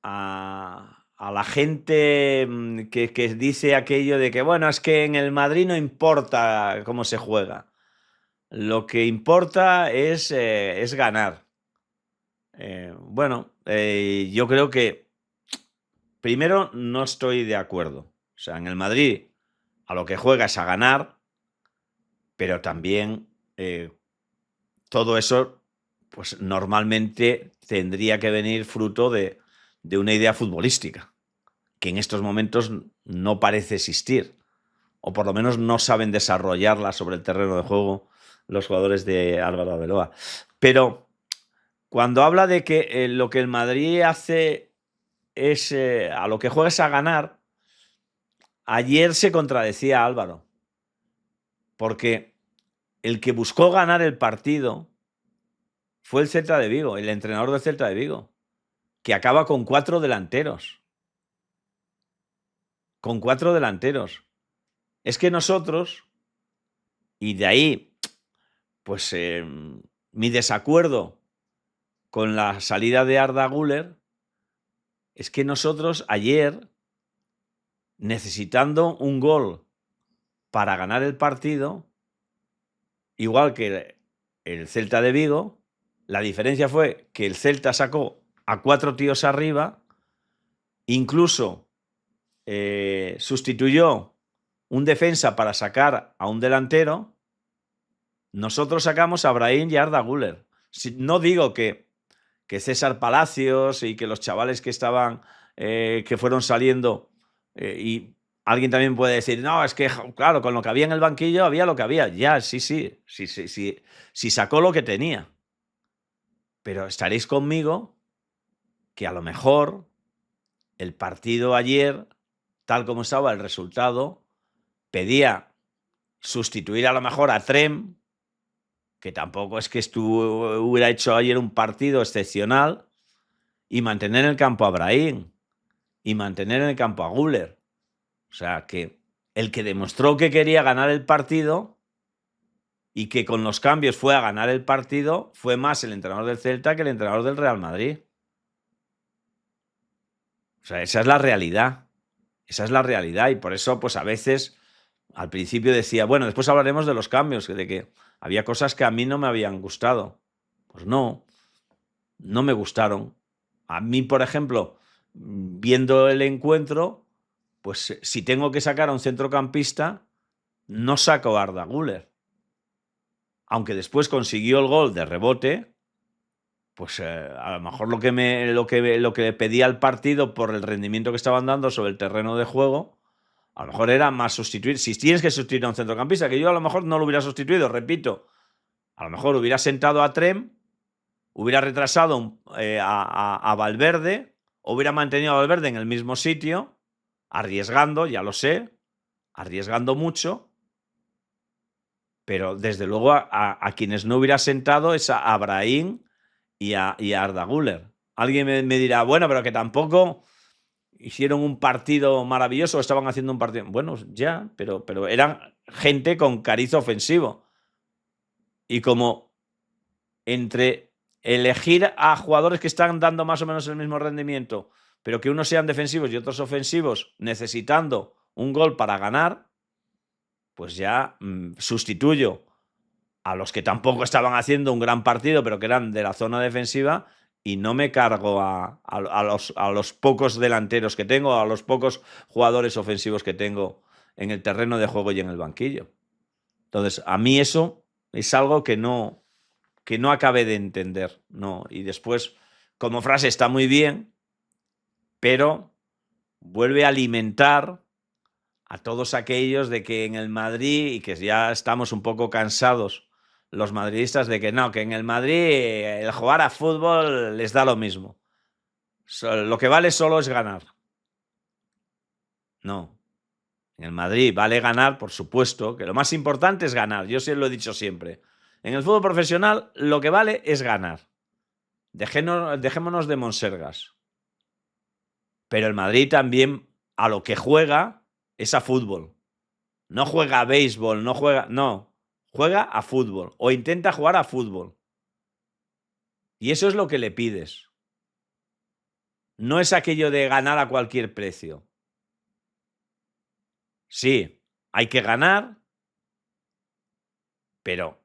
a la gente que dice aquello de que, bueno, es que en el Madrid no importa cómo se juega. Lo que importa es ganar. Yo creo que primero no estoy de acuerdo. O sea, en el Madrid a lo que juega es a ganar, pero también todo eso pues normalmente tendría que venir fruto de una idea futbolística, que en estos momentos no parece existir, o por lo menos no saben desarrollarla sobre el terreno de juego los jugadores de Álvaro Arbeloa. Pero cuando habla de que lo que el Madrid hace es a lo que juega es a ganar, ayer se contradecía Álvaro, porque el que buscó ganar el partido fue el Celta de Vigo, el entrenador del Celta de Vigo, que acaba con 4 delanteros. Con 4 delanteros. Es que nosotros, y de ahí, pues mi desacuerdo con la salida de Arda Güler, es que nosotros ayer, necesitando un gol para ganar el partido, igual que el Celta de Vigo, la diferencia fue que el Celta sacó a 4 tíos arriba, incluso sustituyó un defensa para sacar a un delantero. Nosotros sacamos a Brahim y a Arda Güler. No digo que César Palacios y que los chavales que estaban, que fueron saliendo, y alguien también puede decir, no, es que, claro, con lo que había en el banquillo había lo que había. Ya, sí, sacó lo que tenía. Pero estaréis conmigo que a lo mejor el partido ayer, tal como estaba el resultado, pedía sustituir a lo mejor a Trem, que tampoco es que hubiera hecho ayer un partido excepcional, y mantener en el campo a Brahim, y mantener en el campo a Güler. O sea, que el que demostró que quería ganar el partido y que con los cambios fue a ganar el partido fue más el entrenador del Celta que el entrenador del Real Madrid. O sea, esa es la realidad. Esa es la realidad, y por eso, pues a veces, al principio decía, bueno, después hablaremos de los cambios, de que había cosas que a mí no me habían gustado. Pues no me gustaron. A mí, por ejemplo, viendo el encuentro, pues si tengo que sacar a un centrocampista, no saco a Arda Güler. Aunque después consiguió el gol de rebote, pues a lo mejor lo que le pedía al partido por el rendimiento que estaban dando sobre el terreno de juego, a lo mejor era más sustituir. Si tienes que sustituir a un centrocampista, que yo a lo mejor no lo hubiera sustituido, repito, a lo mejor hubiera sentado a Trem, hubiera retrasado a Valverde, hubiera mantenido a Valverde en el mismo sitio, arriesgando, ya lo sé, arriesgando mucho, pero desde luego a quienes no hubiera sentado es a Brahim y a Arda Güler. Alguien me dirá, bueno, pero que tampoco hicieron un partido maravilloso, estaban haciendo un partido... Bueno, ya, pero eran gente con cariz ofensivo. Y como entre elegir a jugadores que están dando más o menos el mismo rendimiento, pero que unos sean defensivos y otros ofensivos, necesitando un gol para ganar, pues ya sustituyo a los que tampoco estaban haciendo un gran partido, pero que eran de la zona defensiva, y no me cargo a los pocos delanteros que tengo, a los pocos jugadores ofensivos que tengo en el terreno de juego y en el banquillo. Entonces, a mí eso es algo que no acabé de entender, ¿no? Y después, como frase está muy bien, pero vuelve a alimentar a todos aquellos de que en el Madrid, y que ya estamos un poco cansados los madridistas de que no, que en el Madrid el jugar a fútbol les da lo mismo. Lo que vale solo es ganar. No. En el Madrid vale ganar, por supuesto, que lo más importante es ganar. Yo sí lo he dicho siempre. En el fútbol profesional lo que vale es ganar. Dejémonos de monsergas. Pero el Madrid también a lo que juega es a fútbol. No juega a béisbol, no. Juega a fútbol o intenta jugar a fútbol. Y eso es lo que le pides. No es aquello de ganar a cualquier precio. Sí, hay que ganar, pero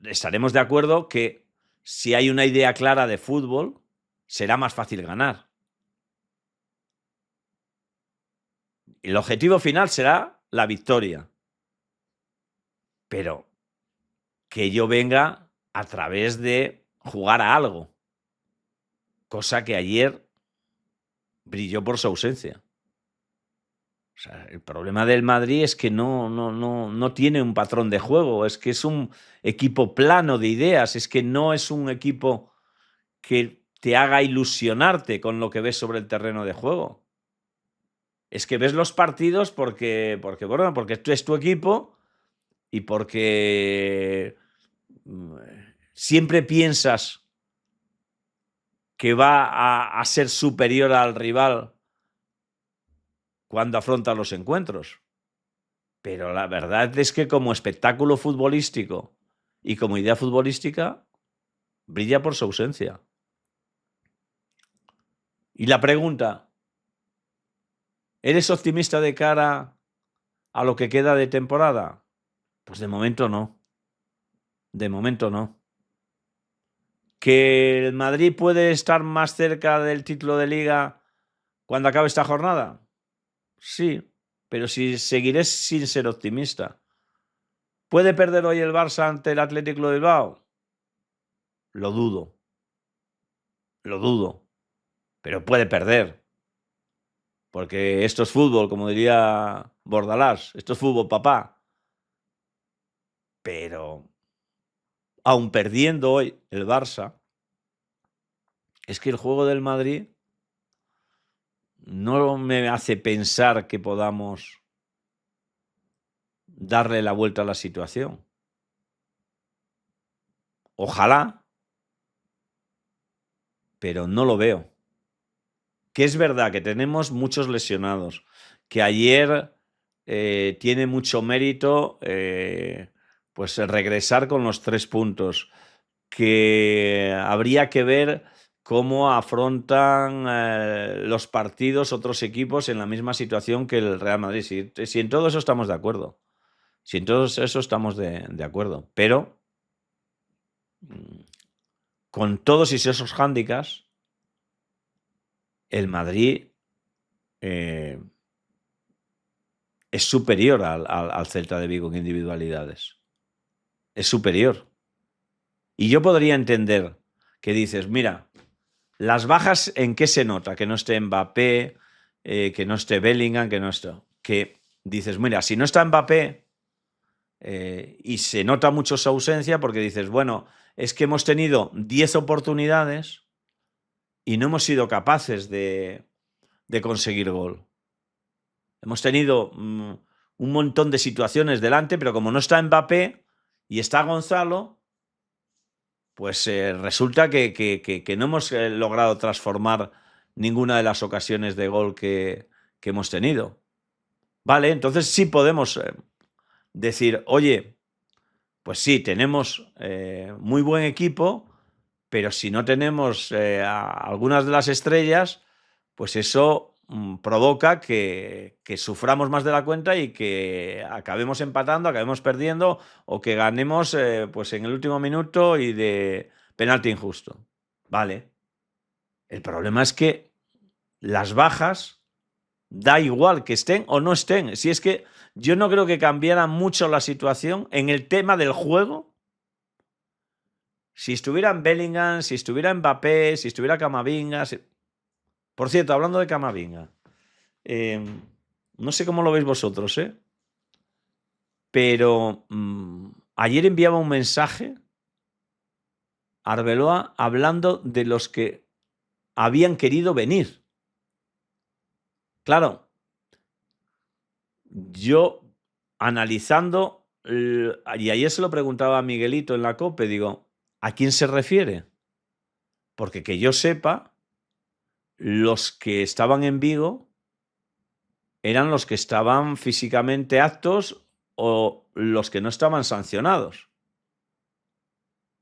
estaremos de acuerdo que si hay una idea clara de fútbol, será más fácil ganar. El objetivo final será la victoria. Pero que ello venga a través de jugar a algo. Cosa que ayer brilló por su ausencia. O sea, el problema del Madrid es que no tiene un patrón de juego, es que es un equipo plano de ideas, es que no es un equipo que te haga ilusionarte con lo que ves sobre el terreno de juego. Es que ves los partidos porque es tu equipo y porque siempre piensas que va a ser superior al rival cuando afronta los encuentros. Pero la verdad es que como espectáculo futbolístico y como idea futbolística, brilla por su ausencia. Y la pregunta, ¿eres optimista de cara a lo que queda de temporada? Pues de momento no. De momento no. ¿Que el Madrid puede estar más cerca del título de Liga cuando acabe esta jornada? Sí, pero seguiré sin ser optimista. ¿Puede perder hoy el Barça ante el Athletic de Bilbao? Lo dudo. Lo dudo. Pero puede perder. Porque esto es fútbol, como diría Bordalás. Esto es fútbol, papá. Pero, aun perdiendo hoy el Barça, es que el juego del Madrid no me hace pensar que podamos darle la vuelta a la situación. Ojalá, pero no lo veo. Que es verdad que tenemos muchos lesionados, que ayer tiene mucho mérito pues regresar con los 3 puntos, que habría que ver cómo afrontan los partidos otros equipos en la misma situación que el Real Madrid. Si en todo eso estamos de acuerdo. Si en todo eso estamos de acuerdo. Pero con todos esos hándicaps, el Madrid es superior al Celta de Vigo en individualidades. Es superior. Y yo podría entender que dices, mira, las bajas, ¿en qué se nota? Que no esté Mbappé, que no esté Bellingham, que no esté... Que dices, mira, si no está Mbappé y se nota mucho su ausencia porque dices, bueno, es que hemos tenido 10 oportunidades y no hemos sido capaces de conseguir gol. Hemos tenido un montón de situaciones delante, pero como no está Mbappé y está Gonzalo, pues resulta que no hemos logrado transformar ninguna de las ocasiones de gol que hemos tenido. Vale, entonces sí podemos decir, oye, pues sí, tenemos muy buen equipo, pero si no tenemos algunas de las estrellas, pues eso provoca que suframos más de la cuenta y que acabemos empatando, acabemos perdiendo o que ganemos pues en el último minuto y de penalti injusto. Vale. El problema es que las bajas da igual que estén o no estén. Si es que yo no creo que cambiara mucho la situación en el tema del juego. Si estuviera en Bellingham, si estuviera Mbappé, si estuviera Camavinga... Por cierto, hablando de Camavinga, no sé cómo lo veis vosotros, pero ayer enviaba un mensaje a Arbeloa hablando de los que habían querido venir. Claro, yo analizando, y ayer se lo preguntaba a Miguelito en la COPE, digo, ¿a quién se refiere? Porque que yo sepa, los que estaban en Vigo eran los que estaban físicamente aptos o los que no estaban sancionados.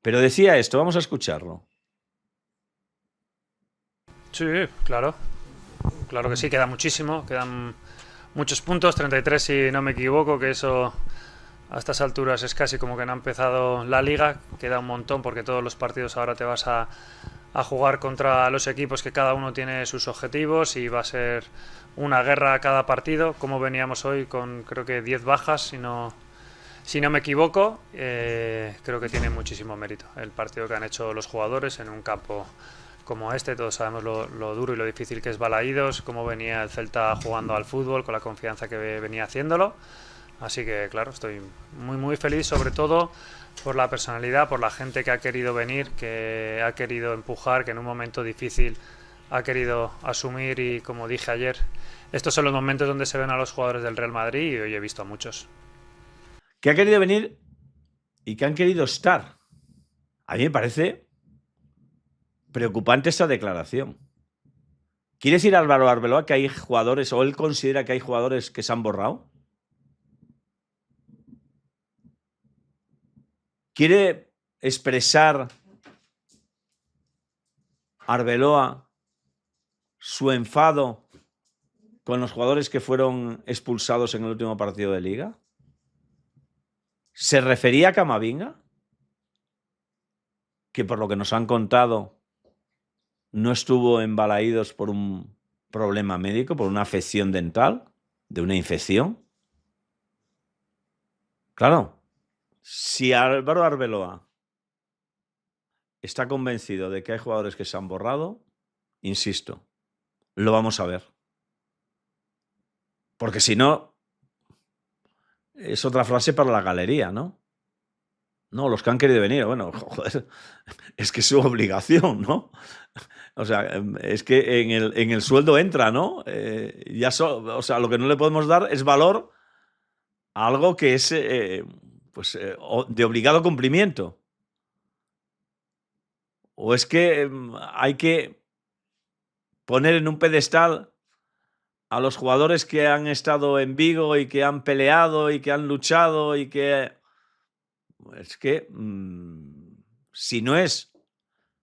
Pero decía esto, vamos a escucharlo. Sí, claro. Claro que sí, queda muchísimo. Quedan muchos puntos, 33 si no me equivoco, que eso a estas alturas es casi como que no ha empezado la liga. Queda un montón porque todos los partidos ahora te vas a jugar contra los equipos que cada uno tiene sus objetivos y va a ser una guerra cada partido, como veníamos hoy con creo que 10 bajas, si no me equivoco. Creo que tiene muchísimo mérito el partido que han hecho los jugadores en un campo como este. Todos sabemos lo duro y lo difícil que es Balaídos, cómo venía el Celta jugando al fútbol, con la confianza que venía haciéndolo. Así que claro, estoy muy muy feliz, sobre todo por la personalidad, por la gente que ha querido venir, que ha querido empujar, que en un momento difícil ha querido asumir. Y como dije ayer, estos son los momentos donde se ven a los jugadores del Real Madrid, y hoy he visto a muchos que ha querido venir y que han querido estar. A mí me parece preocupante esta declaración. ¿Quiere decir Álvaro Arbeloa que hay jugadores, o él considera que hay jugadores que se han borrado? ¿Quiere expresar Arbeloa su enfado con los jugadores que fueron expulsados en el último partido de Liga? ¿Se refería a Camavinga? Que por lo que nos han contado no estuvo en Balaídos por un problema médico, por una afección dental, de una infección. Claro, si Álvaro Arbeloa está convencido de que hay jugadores que se han borrado, insisto, lo vamos a ver. Porque si no, es otra frase para la galería, ¿no? No, los que han querido venir, bueno, joder, es que es su obligación, ¿no? O sea, es que en el sueldo entra, ¿no? O sea, lo que no le podemos dar es valor a algo que es de obligado cumplimiento. O es que hay que poner en un pedestal a los jugadores que han estado en Vigo y que han peleado y que han luchado y que... Es que si no es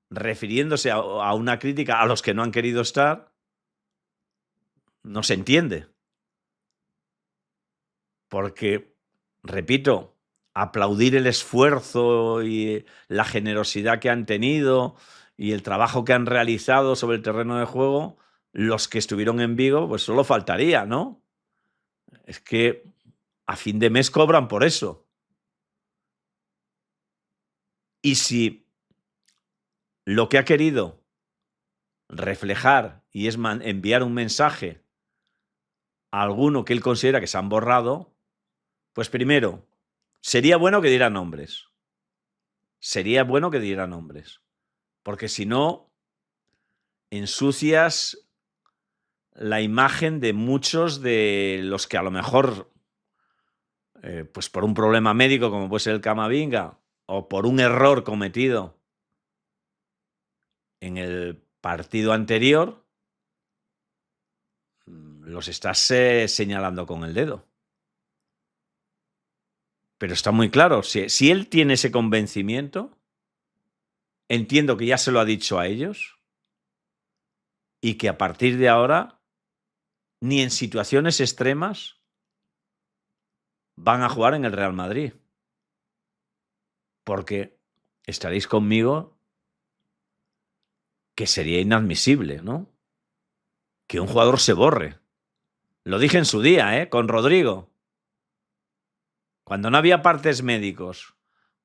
refiriéndose a una crítica a los que no han querido estar, no se entiende. Porque, repito, aplaudir el esfuerzo y la generosidad que han tenido y el trabajo que han realizado sobre el terreno de juego, los que estuvieron en Vigo, pues solo faltaría, ¿no? Es que a fin de mes cobran por eso. Y si lo que ha querido reflejar y es enviar un mensaje a alguno que él considera que se han borrado, pues primero, sería bueno que diera nombres. Sería bueno que diera nombres. Porque si no, ensucias la imagen de muchos de los que a lo mejor, pues por un problema médico como puede ser el Camavinga, o por un error cometido en el partido anterior, los estás señalando con el dedo. Pero está muy claro, si él tiene ese convencimiento, entiendo que ya se lo ha dicho a ellos y que a partir de ahora, ni en situaciones extremas, van a jugar en el Real Madrid. Porque estaréis conmigo que sería inadmisible, ¿no? Que un jugador se borre. Lo dije en su día, con Rodrigo. Cuando no había partes médicos,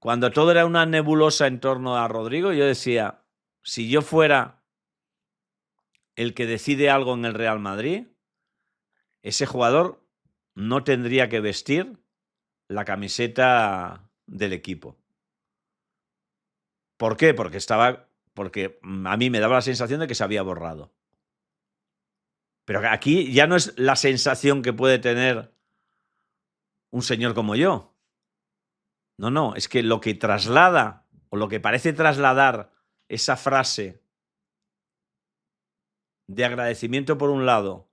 cuando todo era una nebulosa en torno a Rodrigo, yo decía, si yo fuera el que decide algo en el Real Madrid, ese jugador no tendría que vestir la camiseta del equipo. ¿Por qué? Porque a mí me daba la sensación de que se había borrado. Pero aquí ya no es la sensación que puede tener un señor como yo. No, es que lo que traslada o lo que parece trasladar esa frase de agradecimiento por un lado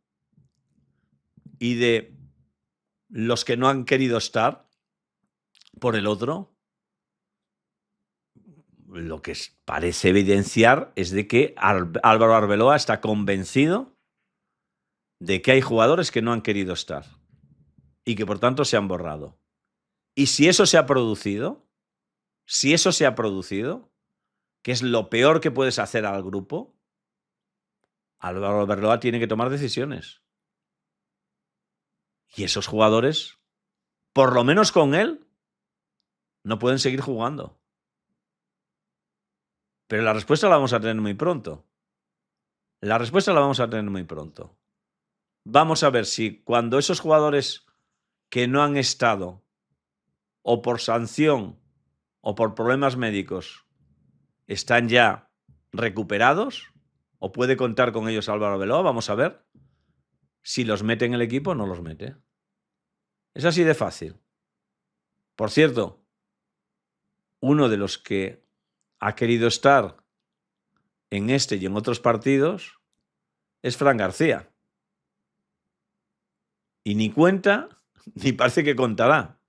y de los que no han querido estar por el otro, lo que parece evidenciar es de que Álvaro Arbeloa está convencido de que hay jugadores que no han querido estar y que por tanto se han borrado. Y si eso se ha producido, que es lo peor que puedes hacer al grupo, Álvaro Arbeloa tiene que tomar decisiones. Y esos jugadores, por lo menos con él, no pueden seguir jugando. Pero la respuesta la vamos a tener muy pronto. Vamos a ver si cuando esos jugadores que no han estado, o por sanción, o por problemas médicos, están ya recuperados, o puede contar con ellos Álvaro Arbeloa, vamos a ver si los mete en el equipo o no los mete. Es así de fácil. Por cierto, uno de los que ha querido estar en este y en otros partidos es Fran García. Y ni cuenta, ni parece que contará.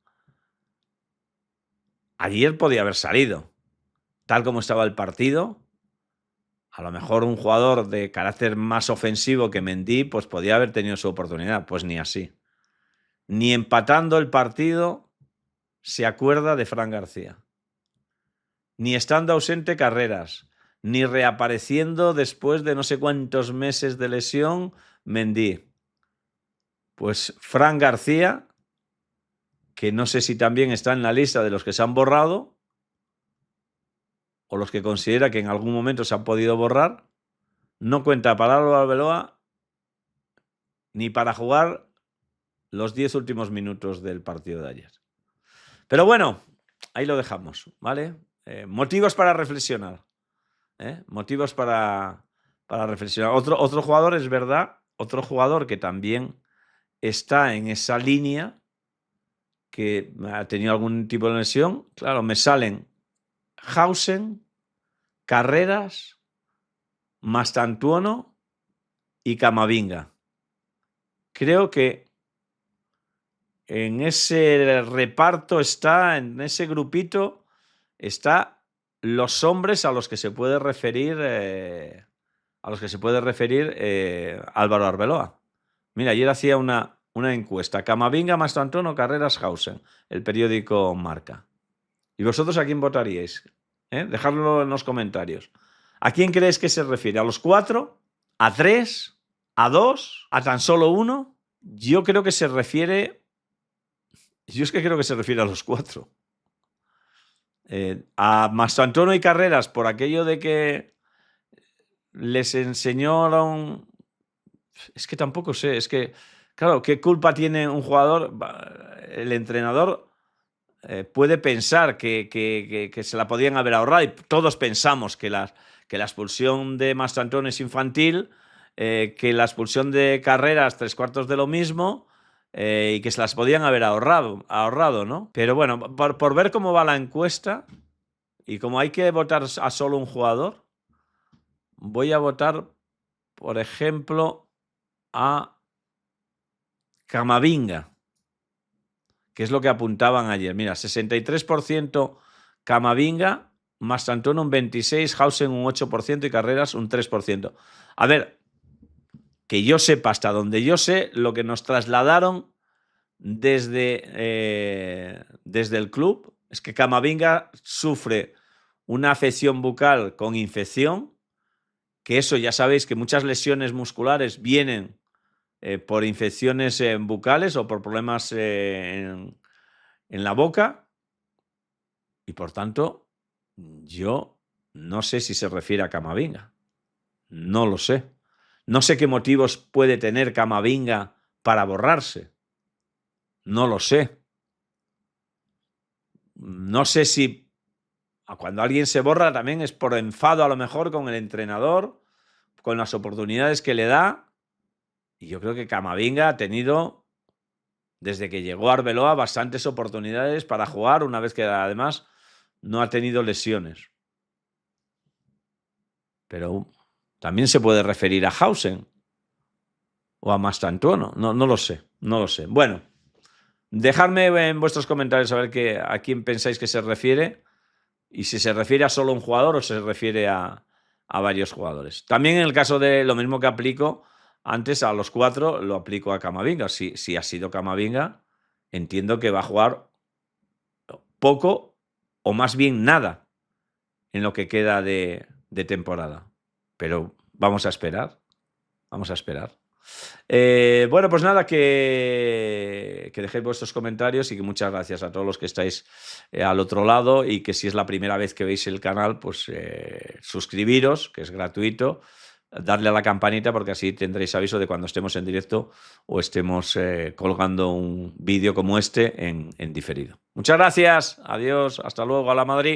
Ayer podía haber salido. Tal como estaba el partido, a lo mejor un jugador de carácter más ofensivo que Mendy, pues podía haber tenido su oportunidad. Pues ni así. Ni empatando el partido se acuerda de Fran García. Ni estando ausente Carreras. Ni reapareciendo después de no sé cuántos meses de lesión Mendy. Pues Fran García, que no sé si también está en la lista de los que se han borrado o los que considera que en algún momento se han podido borrar, no cuenta para Álvaro Arbeloa ni para jugar los 10 últimos minutos del partido de ayer. Pero bueno, ahí lo dejamos, ¿vale? Motivos para reflexionar. Motivos para reflexionar. Otro jugador, es verdad, otro jugador que también está en esa línea, que ha tenido algún tipo de lesión. Claro, me salen Hausen, Carreras, Mastantuono y Camavinga. Creo que en ese reparto en ese grupito, está los hombres a los que se puede referir Álvaro Arbeloa. Mira, ayer hacía una encuesta. Camavinga, Mastantuono, Carreras, Hausen. El periódico Marca. ¿Y vosotros a quién votaríais? Dejadlo en los comentarios. ¿A quién creéis que se refiere? ¿A los 4? ¿A 3? ¿A 2? ¿A tan solo 1? Yo creo que se refiere... Yo es que creo que se refiere a los 4. A Mastantuono y Carreras, por aquello de que les enseñaron... Es que tampoco sé, es que... Claro, ¿qué culpa tiene un jugador? El entrenador puede pensar que se la podían haber ahorrado, y todos pensamos que la expulsión de Mastantuono es infantil, que la expulsión de Carreras 3/4 de lo mismo, y que se las podían haber ahorrado, ¿no? Pero bueno, por ver cómo va la encuesta, y como hay que votar a solo un jugador, voy a votar, por ejemplo, a Camavinga, que es lo que apuntaban ayer. Mira, 63% Camavinga, Mastantuono un 26%, Hausen un 8% y Carreras un 3%. A ver, que yo sepa, hasta donde yo sé, lo que nos trasladaron desde el club es que Camavinga sufre una afección bucal con infección, que eso ya sabéis que muchas lesiones musculares vienen por infecciones bucales o por problemas en la boca, y por tanto yo no sé si se refiere a Camavinga. No lo sé. No sé qué motivos puede tener Camavinga para borrarse. No lo sé. No sé si cuando alguien se borra también es por enfado a lo mejor con el entrenador, con las oportunidades que le da. Y yo creo que Camavinga ha tenido, desde que llegó a Arbeloa, bastantes oportunidades para jugar, una vez que además no ha tenido lesiones. Pero también se puede referir a Hausen o a Mastantuono. No lo sé, no lo sé. Bueno, dejadme en vuestros comentarios a ver a quién pensáis que se refiere y si se refiere a solo un jugador o se refiere a varios jugadores. También en el caso de lo mismo que aplico antes a los 4, lo aplico a Camavinga. Si ha sido Camavinga, entiendo que va a jugar poco o más bien nada en lo que queda de temporada. Pero vamos a esperar. Vamos a esperar. Bueno, pues nada, que dejéis vuestros comentarios y que muchas gracias a todos los que estáis al otro lado y que si es la primera vez que veis el canal, pues suscribiros, que es gratuito, darle a la campanita porque así tendréis aviso de cuando estemos en directo o estemos colgando un vídeo como este en diferido. Muchas gracias, adiós, hasta luego, a la Madrid.